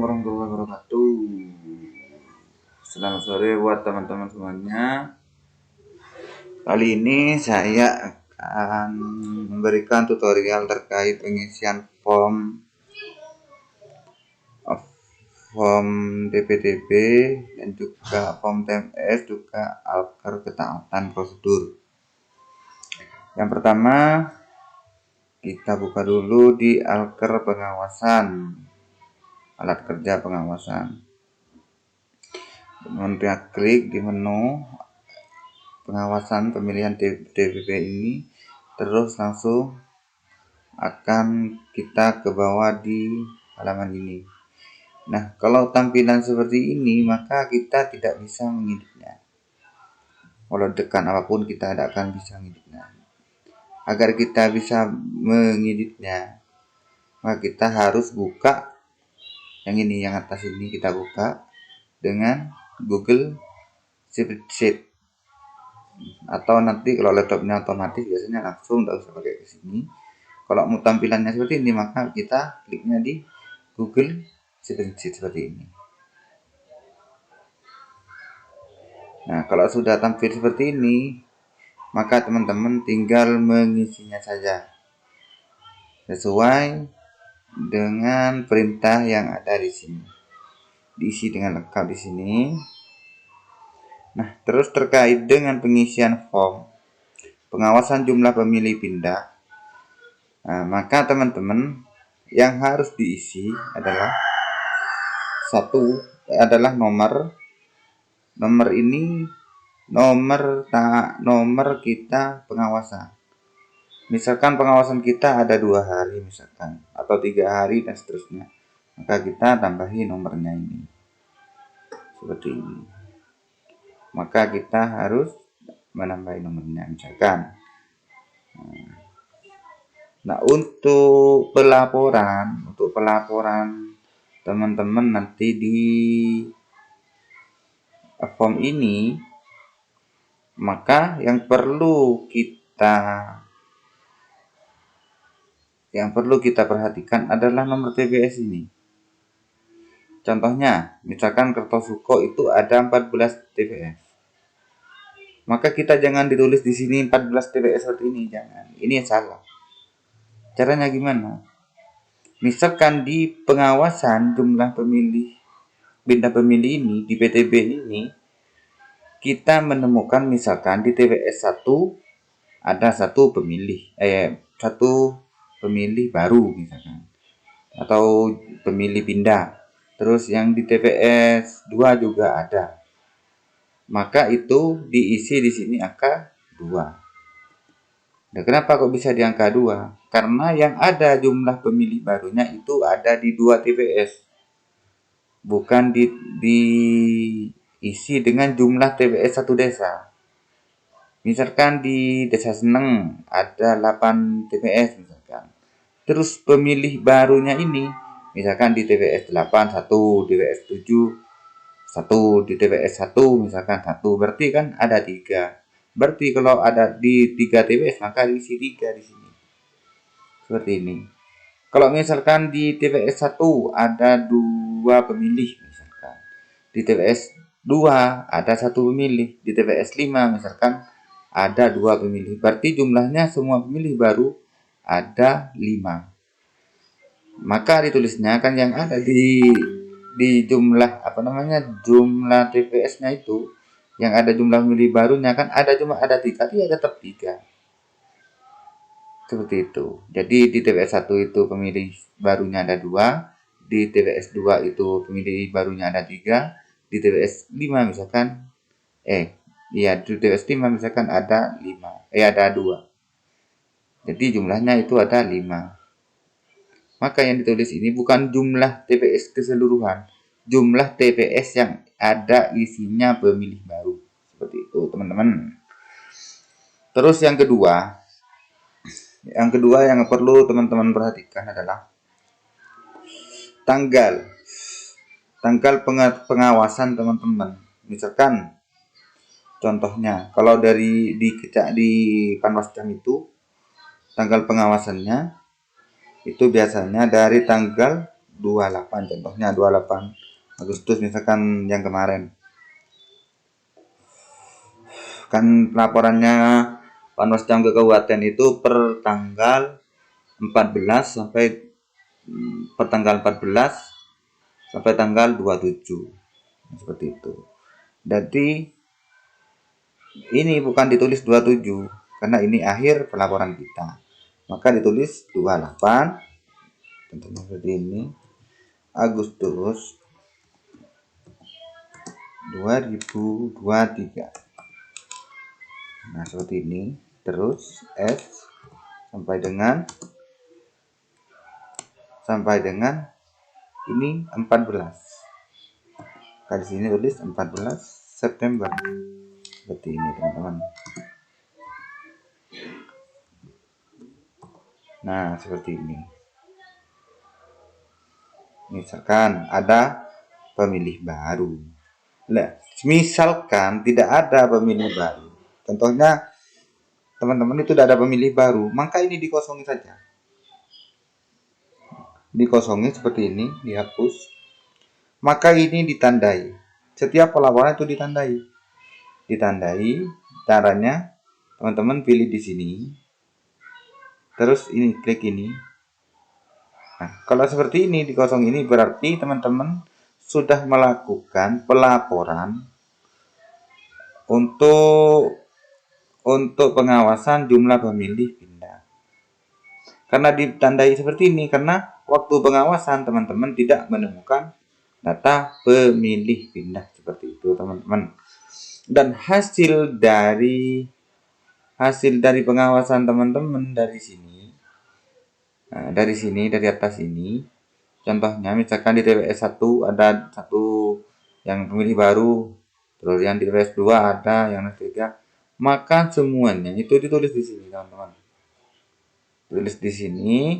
warahmatullahi wabarakatuh. Selamat sore buat teman-teman semuanya. Kali ini saya akan memberikan tutorial terkait pengisian form DPDP dan juga form TMS, juga alker ketaatan prosedur. Yang pertama, kita buka dulu di alker pengawasan, alat kerja pengawasan. Kemudian klik di menu pengawasan pemilihan DPP ini, terus langsung akan kita ke bawah di halaman ini. Nah, kalau tampilan seperti ini maka kita tidak bisa mengeditnya. Walau tekan apapun kita tidak akan bisa mengeditnya. Agar kita bisa mengeditnya, maka kita harus buka yang ini, yang atas ini kita buka dengan Google Spreadsheet. Atau nanti kalau laptopnya otomatis biasanya langsung tidak usah pakai ke sini. Kalau mau tampilannya seperti ini maka kita kliknya di Google Spreadsheet seperti ini. Nah, kalau sudah tampil seperti ini maka teman-teman tinggal mengisinya saja sesuai dengan perintah yang ada di sini. Diisi dengan lengkap di sini. Nah, terus terkait dengan pengisian form pengawasan jumlah pemilih pindah, maka teman-teman yang harus diisi adalah nomor ini, nomor kita pengawasan. Misalkan pengawasan kita ada 2 hari misalkan, atau 3 hari dan seterusnya, maka kita tambahi nomornya ini seperti ini. Maka kita harus menambah nomornya misalkan. Nah, untuk pelaporan teman-teman nanti di form ini, maka yang perlu kita perhatikan adalah nomor TPS ini. Contohnya, misalkan Kertosuko itu ada 14 TPS. Maka kita jangan ditulis di sini 14 TPS seperti ini, jangan. Ini salah. Caranya gimana? Misalkan di pengawasan jumlah pindah pemilih ini, di PTB ini, kita menemukan misalkan di TPS 1 ada satu pemilih baru misalkan, atau pemilih pindah. Terus yang di TPS 2 juga ada. Maka itu diisi di sini angka 2. Nah, kenapa kok bisa di angka 2? Karena yang ada jumlah pemilih barunya itu ada di 2 TPS. Bukan diisi dengan jumlah TPS satu desa. Misalkan di Desa Seneng ada 8 TPS misalkan. Terus pemilih barunya ini misalkan di TPS 8 1, di TPS 7 1, di TPS 1 misalkan 1, berarti kan ada 3. Berarti kalau ada di 3 TPS maka diisi 3 di sini. Seperti ini. Kalau misalkan di TPS 1 ada 2 pemilih misalkan. Di TPS 2 ada 1 pemilih, di TPS 5 misalkan ada 2 pemilih. Berarti jumlahnya semua pemilih baru ada 5. Maka ditulisnya kan yang ada di jumlah jumlah TPS-nya itu, yang ada jumlah pemilih barunya kan ada 3, tapi ya tetap 3. Seperti itu. Jadi di TPS 1 itu pemilih barunya ada 2, di TPS 2 itu pemilih barunya ada 3, di TPS 5 misalkan di TPS 5 misalkan ada 2. Jadi jumlahnya itu ada 5. Maka yang ditulis ini bukan jumlah TPS keseluruhan, jumlah TPS yang ada isinya pemilih baru. Seperti itu, teman-teman. Terus yang kedua yang perlu teman-teman perhatikan adalah tanggal pengawasan teman-teman. Misalkan contohnya kalau di Panwascam itu tanggal pengawasannya itu biasanya dari tanggal 28, contohnya 28 Agustus misalkan yang kemarin. Kan laporannya Panwascam ke kabupaten itu per tanggal 14 sampai per tanggal 14 sampai tanggal 27. Seperti itu. Jadi ini bukan ditulis 27 karena ini akhir pelaporan kita. Maka ditulis 28, contohnya seperti ini, Agustus 2023. Nah, seperti ini. Terus S sampai dengan ini 14. Nah, di sini tulis 14 September. Seperti ini, teman-teman. Nah, seperti ini. Misalkan ada pemilih baru. Nah, misalkan tidak ada pemilih baru. Contohnya teman-teman itu tidak ada pemilih baru, maka ini dikosongi saja. Dikosongi seperti ini, dihapus. Maka ini ditandai. Setiap pelaporan itu ditandai. Caranya teman-teman pilih di sini. Terus ini klik ini. Nah, kalau seperti ini dikosong ini berarti teman-teman sudah melakukan pelaporan untuk pengawasan jumlah pemilih pindah. Karena ditandai seperti ini karena waktu pengawasan teman-teman tidak menemukan data pemilih pindah seperti itu, teman-teman. Dan hasil dari pengawasan teman-teman dari sini, dari atas ini, contohnya misalkan di TPS 1 ada satu yang pemilih baru, terus yang di TPS 2 ada yang ketiga, maka semuanya itu ditulis di sini, teman-teman. Tulis di sini,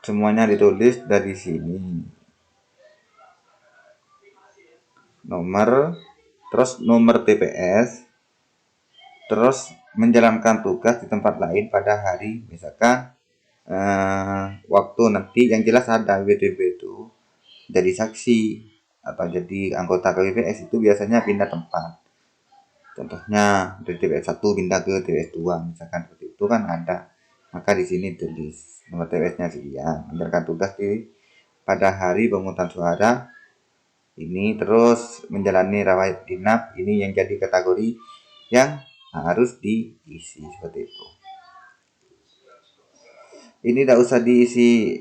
semuanya ditulis dari sini. Terus nomor TPS, terus menjalankan tugas di tempat lain pada hari, misalkan waktu nanti yang jelas ada WTB itu jadi saksi atau jadi anggota KPPS itu biasanya pindah tempat. Contohnya dari TPS 1 pindah ke TPS 2 misalkan seperti itu kan ada. Maka di sini tulis nomor TPS-nya sekian, menjalankan tugas pada hari pemungutan suara ini, terus menjalani rawat inap ini yang jadi kategori yang harus diisi seperti itu. Ini tidak usah diisi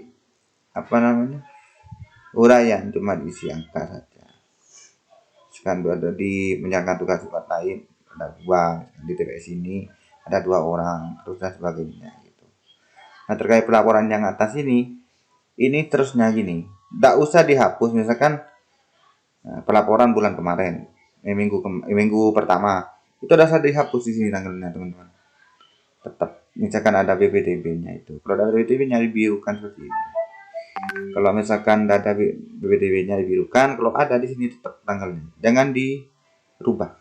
uraian, cuma diisi angka saja. Sekarang ada di menjalankan tugas tempat lain ada 2, di TPS ini ada 2 orang, terus dan sebagainya gitu. Nah, terkait pelaporan yang atas ini terusnya gini, tidak usah dihapus. Misalkan pelaporan bulan kemarin, minggu pertama itu sudah dihapus di sini tanggalnya, teman-teman. Tetap misalkan ada BPTB-nya itu, kalau ada BPTB-nya dibirukan seperti ini. Kalau misalkan ada BPTB-nya dibirukan, kalau ada di sini tetap tanggalnya, jangan dirubah.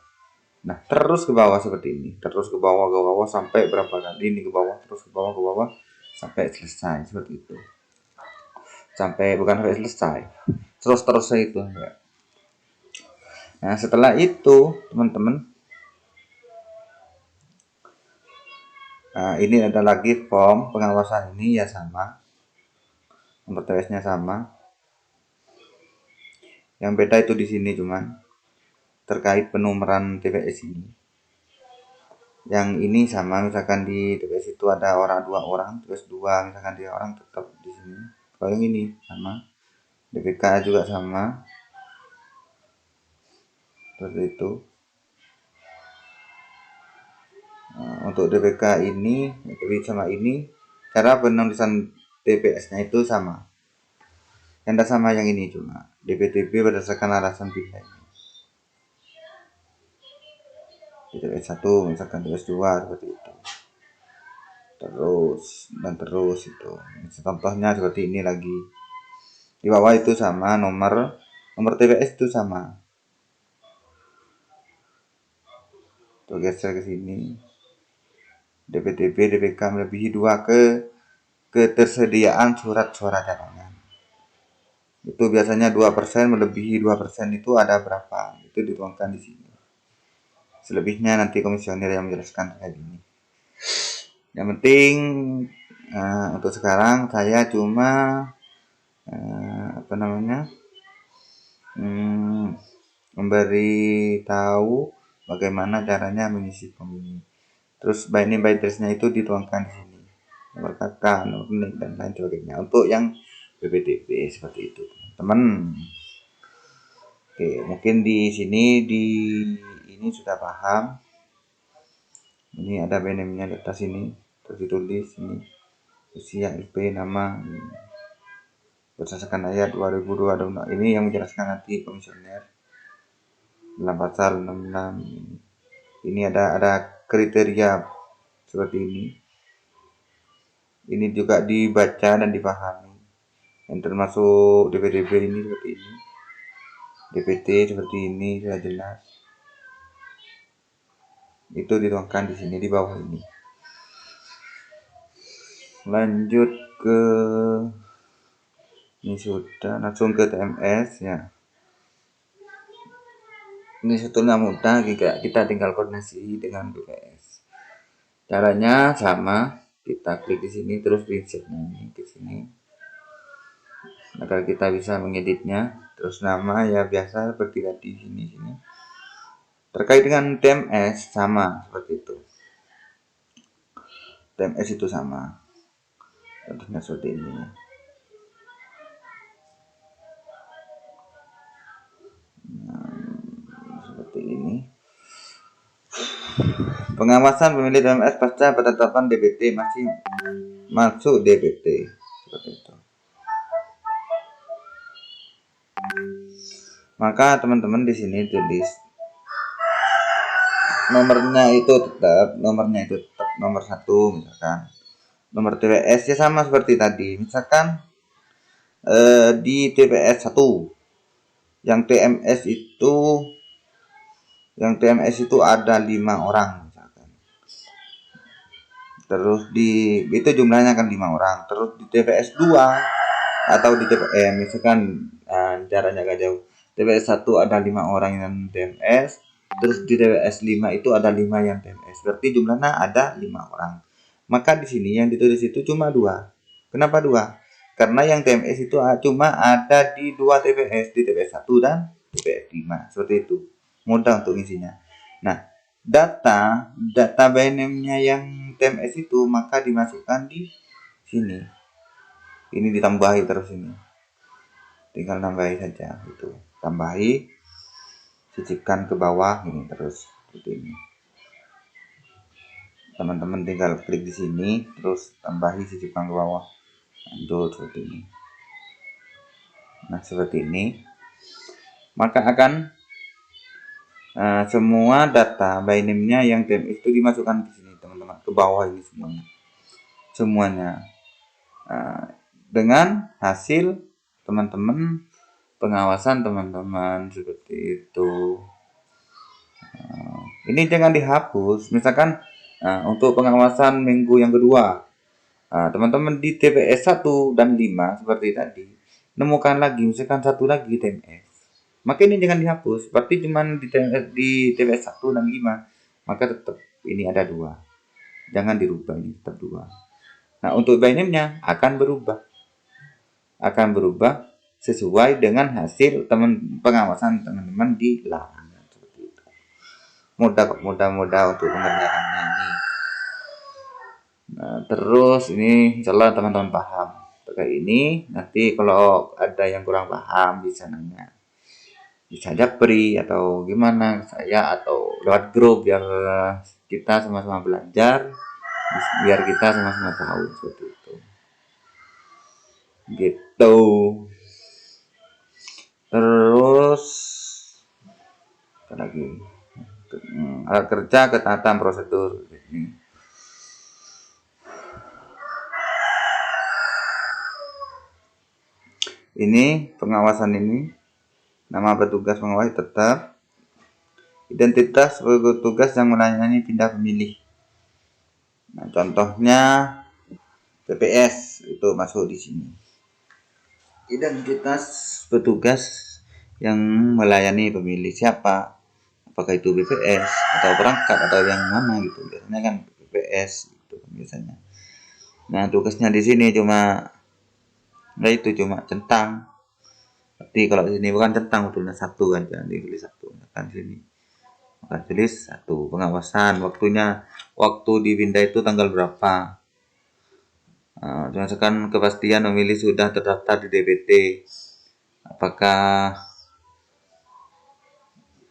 Nah, terus ke bawah seperti ini, terus ke bawah sampai berapa kali ini ke bawah, terus ke bawah sampai selesai seperti itu. Bukan sampai selesai, terus itu. Nah, setelah itu teman-teman, ini ada lagi form pengawasan ini ya sama, nomor TPS-nya sama. Yang beda itu di sini cuman terkait penomoran TPS ini. Yang ini sama, misalkan di TPS itu ada 2 orang, TPS 2 misalkan dia orang tetap di sini. Kalau yang ini sama, DPK juga sama. Seperti itu. Untuk DPK ini sama ini, cara penulisan TPS-nya itu sama. Yang tidak sama yang ini cuma DPTB berdasarkan alasan pindah. Di TPS 1 misalkan TPS 2 seperti itu. Terus itu. Contohnya seperti ini lagi. Di bawah itu sama, nomor TPS itu sama. Tuh geser ke sini. DPTB DPK melebihi 2 ke ketersediaan surat suara cadangan. Itu biasanya 2%, melebihi 2% itu ada berapa? Itu dituangkan di sini. Selebihnya nanti komisioner yang menjelaskan terkait ini. Yang penting untuk sekarang saya cuma memberi tahu bagaimana caranya mengisi form ini. Terus by name by address-nya itu dituangkan di sini. Nomor kakak, nomor nik, dan lain sebagainya. Untuk yang BPDB seperti itu, teman. Oke, mungkin di sini ini sudah paham. Ini ada by name-nya di atas sini, terus ditulis ini usia, IP, nama. Berdasarkan ayat 2002 ini yang menjelaskan nanti komisioner dalam pasal 66. Ini ada kriteria seperti ini. Ini juga dibaca dan dipahami. Yang termasuk DPDB ini seperti ini. DPT seperti ini sudah jelas. Itu dituangkan di sini di bawah ini. Lanjut ke ini sudah langsung ke TMS ya. Ini sebetulnya mudah, kita tinggal koordinasi dengan BPS. Caranya sama, kita klik di sini terus prinsipnya ini di sini. Agar kita bisa mengeditnya. Terus nama ya biasa seperti tadi sini. Terkait dengan TMS sama seperti itu. TMS itu sama. Contohnya seperti ini. Seperti ini. Pengawasan pemilih TMS pasca penetapan DPT masih masuk DPT seperti itu. Maka teman-teman di sini tulis nomornya itu tetap nomor 1 misalkan. Nomor TPS ya sama seperti tadi. Misalkan di TPS 1 yang TMS itu ada 5 orang misalkan. Terus itu jumlahnya kan 5 orang. Terus di TPS 2 atau di TPS misalkan caranya agak jauh. TPS 1 ada 5 orang yang TMS, terus di TPS 5 itu ada 5 yang TMS. Berarti jumlahnya ada 5 orang. Maka di sini yang ditulis itu cuma 2. Kenapa 2? Karena yang TMS itu cuma ada di 2 TPS, di TPS 1 dan TPS 5. Seperti itu. Mudah untuk isinya. Nah, data by name-nya yang TMS itu maka dimasukkan di sini. Ini ditambahi terus ini. Tinggal tambahi saja itu. Tambahi, sisipkan ke bawah ini terus seperti ini. Teman-teman tinggal klik di sini terus tambahi, sisipkan ke bawah. Lanjut seperti ini. Nah, seperti ini. Maka akan semua data by name-nya yang TMS itu dimasukkan ke sini, teman-teman, ke bawah ini semuanya. Dengan hasil teman-teman pengawasan teman-teman seperti itu. Ini jangan dihapus. Misalkan untuk pengawasan minggu yang kedua, teman-teman di TPS 1 dan 5 seperti tadi nemukan lagi misalkan satu lagi TMS, maka ini jangan dihapus. Berarti cuman di TPS 1 dan 5, maka tetap ini ada 2, jangan dirubah, ini tetap 2. Nah, untuk by name-nya akan berubah sesuai dengan hasil pengawasan teman-teman di lapangan seperti itu. Mudah untuk pengerjaannya ini. Nah, terus ini insyaallah teman-teman paham terkait ini. Nanti kalau ada yang kurang paham bisa nanya, bisa japri atau gimana saya atau lewat grup biar kita sama-sama belajar, biar kita sama-sama tahu seperti itu. Gitu. Terus apa lagi? Alat kerja, ketatan, prosedur ini. Ini pengawasan ini, nama petugas pengawas tetap, identitas petugas yang melayani pindah pemilih. Nah, contohnya PPS itu masuk di sini. Identitas petugas yang melayani pemilih siapa? Apakah itu BPS atau perangkat atau yang mana gitu? Biasanya kan BPS gitu biasanya. Nah, tugasnya di sini cuma centang. Tapi kalau di sini bukan centang, betulnya satu kan, jangan ditulis satu. Kan sini maka tulis satu. Pengawasan waktu dipindah itu tanggal berapa? Misalkan kepastian pemilih sudah terdaftar di DPT.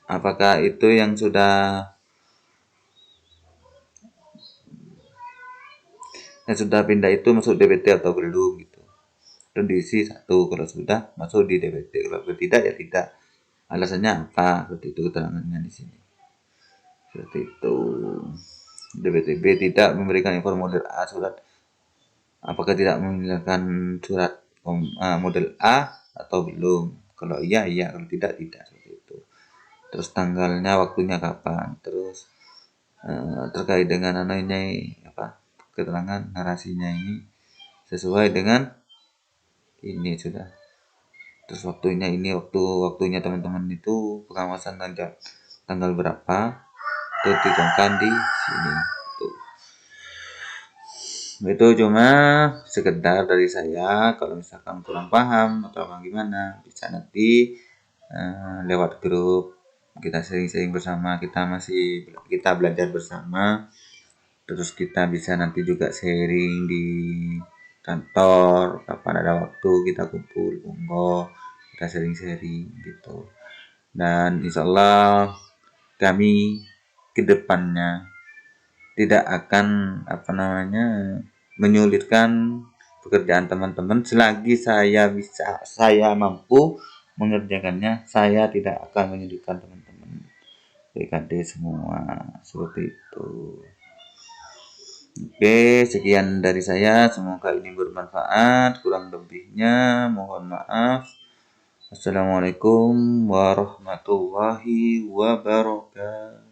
Apakah itu yang sudah pindah itu masuk DPT atau belum gitu. Dan diisi satu, kalau sudah masuk di DPT, kalau tidak ya tidak. Alasannya apa? Seperti itu keterangannya di sini. Seperti itu. DPTB tidak memberikan formulir A surat. Apakah tidak memberikan surat model A atau belum? Kalau iya, kalau tidak, seperti itu. Terus tanggalnya, waktunya kapan? Terus terkait dengan keterangan narasinya ini sesuai dengan ini sudah. Terus waktunya teman-teman itu pengawasan tanggal berapa itu dituangkan di sini. Itu cuma sekedar dari saya. Kalau misalkan kurang paham atau gimana, bisa nanti lewat grup kita sering-sering bersama, kita belajar bersama. Terus kita bisa nanti juga sharing di kantor, kapan ada waktu kita kumpul, kita sharing-sharing gitu. Dan insya Allah kami kedepannya tidak akan menyulitkan pekerjaan teman-teman. Selagi saya mampu mengerjakannya, saya tidak akan menyulitkan teman-teman PKD semua, seperti itu. Oke, sekian dari saya, semoga ini bermanfaat. Kurang lebihnya mohon maaf. Assalamualaikum warahmatullahi wabarakatuh.